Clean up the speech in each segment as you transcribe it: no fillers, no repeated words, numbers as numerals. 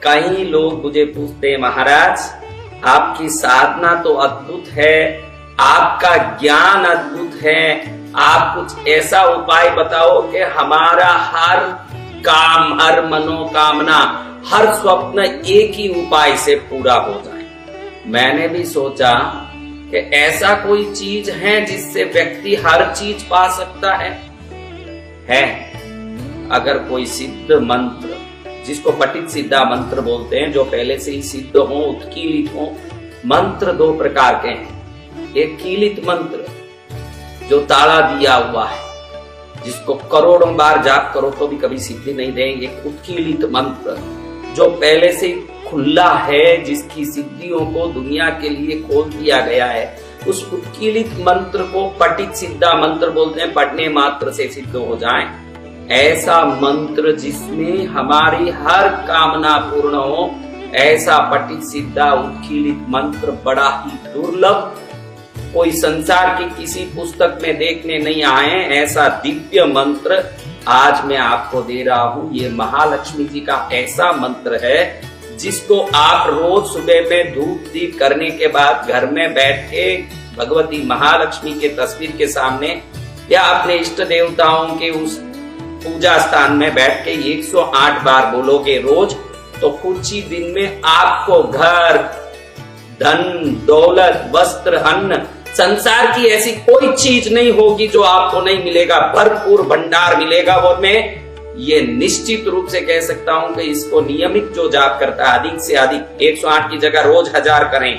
कई लोग मुझे पूछते हैं, महाराज आपकी साधना तो अद्भुत है, आपका ज्ञान अद्भुत है, आप कुछ ऐसा उपाय बताओ कि हमारा हर काम, हर मनोकामना, हर स्वप्न एक ही उपाय से पूरा हो जाए। मैंने भी सोचा कि ऐसा कोई चीज है जिससे व्यक्ति हर चीज पा सकता है। अगर कोई सिद्ध मंत्र, जिसको पठित सिद्धा मंत्र बोलते हैं, जो पहले से ही सिद्ध हो, उत्कीलित हो, मंत्र दो प्रकार के हैं। एक कीलित मंत्र जो ताला दिया हुआ है, जिसको करोड़ों बार जाप करो तो भी कभी सिद्धि नहीं देंगे। एक उत्कीलित मंत्र जो पहले से खुला है, जिसकी सिद्धियों को दुनिया के लिए खोल दिया गया है, उस उत्कीलित मंत्र को पठित सिद्धा मंत्र बोलते हैं। पढ़ने मात्र से सिद्ध हो जाए ऐसा मंत्र जिसमें हमारी हर कामना पूर्ण हो, ऐसा पठित सिद्धा उत्कीलित मंत्र बड़ा ही दुर्लभ, कोई संसार की किसी पुस्तक में देखने नहीं आए ऐसा दिव्य मंत्र आज मैं आपको दे रहा हूं। ये महालक्ष्मी जी का ऐसा मंत्र है जिसको आप रोज सुबह में धूप दीप करने के बाद घर में बैठ के भगवती महालक्ष्मी के तस्वीर के सामने या अपने इष्ट देवताओं के उस पूजा स्थान में बैठ के 108 बार बोलोगे रोज, तो कुछ ही दिन में आपको घर, धन, दौलत, वस्त्र, अन्न, संसार की ऐसी कोई चीज नहीं होगी जो आपको नहीं मिलेगा, भरपूर भंडार मिलेगा। और मैं ये निश्चित रूप से कह सकता हूं कि इसको नियमित जो जाप करता है, अधिक से अधिक 108 की जगह रोज 1000 करें,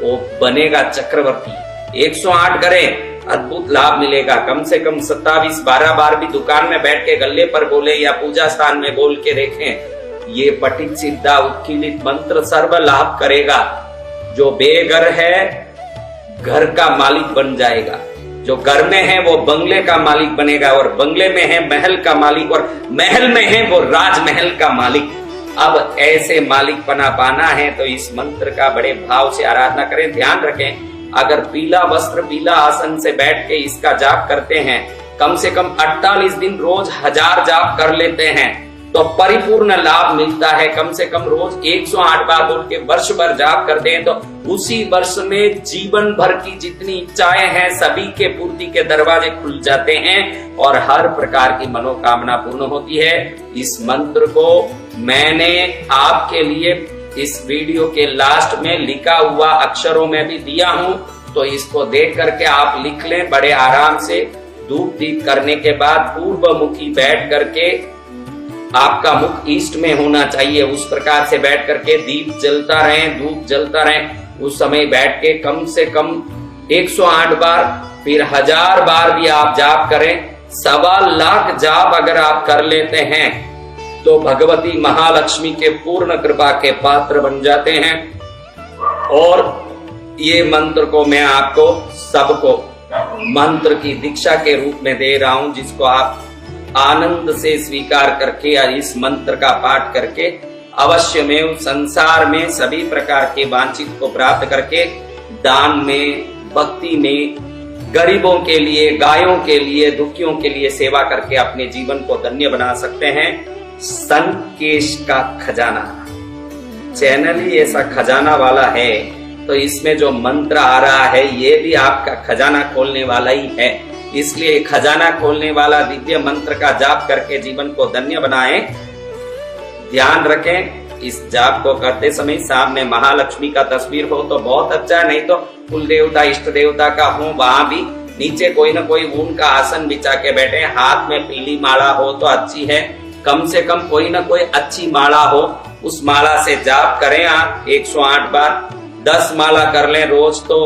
वो बनेगा चक्रवर्ती। 108 करें, अद्भुत लाभ मिलेगा। कम से कम 27-12 बार भी दुकान में बैठ के गले पर बोले या पूजा स्थान में बोल के देखें, ये पठित सिद्धा उत्कीलित मंत्र सर्व लाभ करेगा। जो बेघर है घर का मालिक बन जाएगा, जो घर में है वो बंगले का मालिक बनेगा, और बंगले में है महल का मालिक, और महल में है वो राजमहल का मालिक। अब ऐसे मालिक बना पाना है तो इस मंत्र का बड़े भाव से आराधना करें। ध्यान रखें, अगर पीला वस्त्र, पीला आसन से बैठ के इसका जाप करते हैं, कम से कम 48 दिन रोज 1000 जाप कर लेते हैं तो परिपूर्ण लाभ मिलता है। कम से कम रोज 108 बार बोल के वर्ष भर जाप करते हैं तो उसी वर्ष में जीवन भर की जितनी इच्छाएं हैं सभी के पूर्ति के दरवाजे खुल जाते हैं और हर प्रकार की मनोकामना पूर्ण होती है। इस मंत्र को मैंने आपके लिए इस वीडियो के लास्ट में लिखा हुआ अक्षरों में भी दिया हूं, तो इसको देख करके आप लिख लें बड़े आराम से। धूप दीप करने के बाद पूर्व मुखी बैठ करके, आपका मुख ईस्ट में होना चाहिए, उस प्रकार से बैठ करके दीप जलता रहे, धूप जलता रहे, उस समय बैठ के कम से कम 108 बार, फिर 1000 बार भी आप जाप करें। 1.25 लाख जाप अगर आप कर लेते हैं तो भगवती महालक्ष्मी के पूर्ण कृपा के पात्र बन जाते हैं। और ये मंत्र को मैं आपको सबको मंत्र की दीक्षा के रूप में दे रहा हूं, जिसको आप आनंद से स्वीकार करके या इस मंत्र का पाठ करके अवश्य में संसार में सभी प्रकार के वांछित को प्राप्त करके दान में, भक्ति में, गरीबों के लिए, गायों के लिए, दुखियों के लिए सेवा करके अपने जीवन को धन्य बना सकते हैं। संकेश का खजाना चैनल ही ऐसा खजाना वाला है, तो इसमें जो मंत्र आ रहा है ये भी आपका खजाना खोलने वाला ही है। इसलिए खजाना खोलने वाला दिव्य मंत्र का जाप करके जीवन को धन्य बनाएं। ध्यान रखें, इस जाप को करते समय सामने महालक्ष्मी का तस्वीर हो तो बहुत अच्छा, नहीं तो कुल देवता, इष्ट देवता का हो, वहां भी नीचे कोई ना कोई ऊन का आसन बिछा के बैठे, हाथ में पीली माला हो तो अच्छी है, कम से कम कोई ना कोई अच्छी माला हो, उस माला से जाप करें आप 108 बार। 10 माला कर लें रोज तो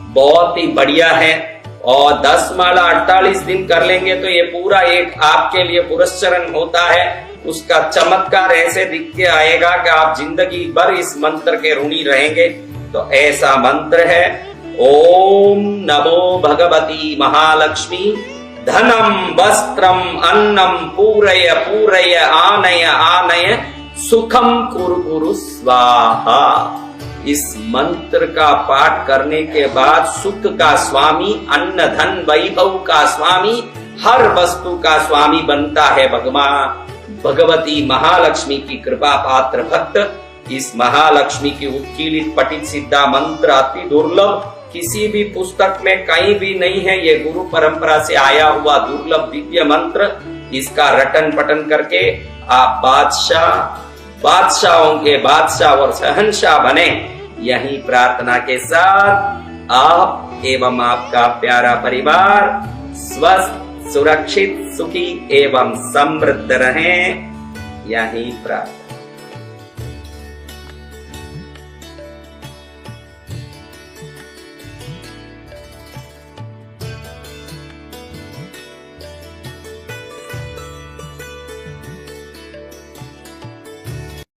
बहुत ही बढ़िया है, और 10 माला 48 दिन कर लेंगे तो ये पूरा एक आपके लिए पुरस्चरण होता है। उसका चमत्कार ऐसे दिख के आएगा कि आप जिंदगी भर इस मंत्र के ऋणी रहेंगे। तो ऐसा मंत्र है, ओम नमो भगवती महालक्ष्मी, धनम वस्त्रम अन्नम पूरय पूरय आनय आनय सुखम कुरु कुरु स्वाहा। इस मंत्र का पाठ करने के बाद सुख का स्वामी, अन्न धन वैभव का स्वामी, हर वस्तु का स्वामी बनता है भगवान। भगवती महालक्ष्मी की कृपा पात्र भक्त इस महालक्ष्मी की उत्कीलित पठित सिद्धा मंत्र अति दुर्लभ, किसी भी पुस्तक में कहीं भी नहीं है। ये गुरु परंपरा से आया हुआ दुर्लभ दिव्य मंत्र, इसका रटन पठन करके आप बादशाहों के बादशाह और शहंशाह बने। यही प्रार्थना के साथ आप एवं आपका प्यारा परिवार स्वस्थ, सुरक्षित, सुखी एवं समृद्ध रहें। यही प्रार्थना।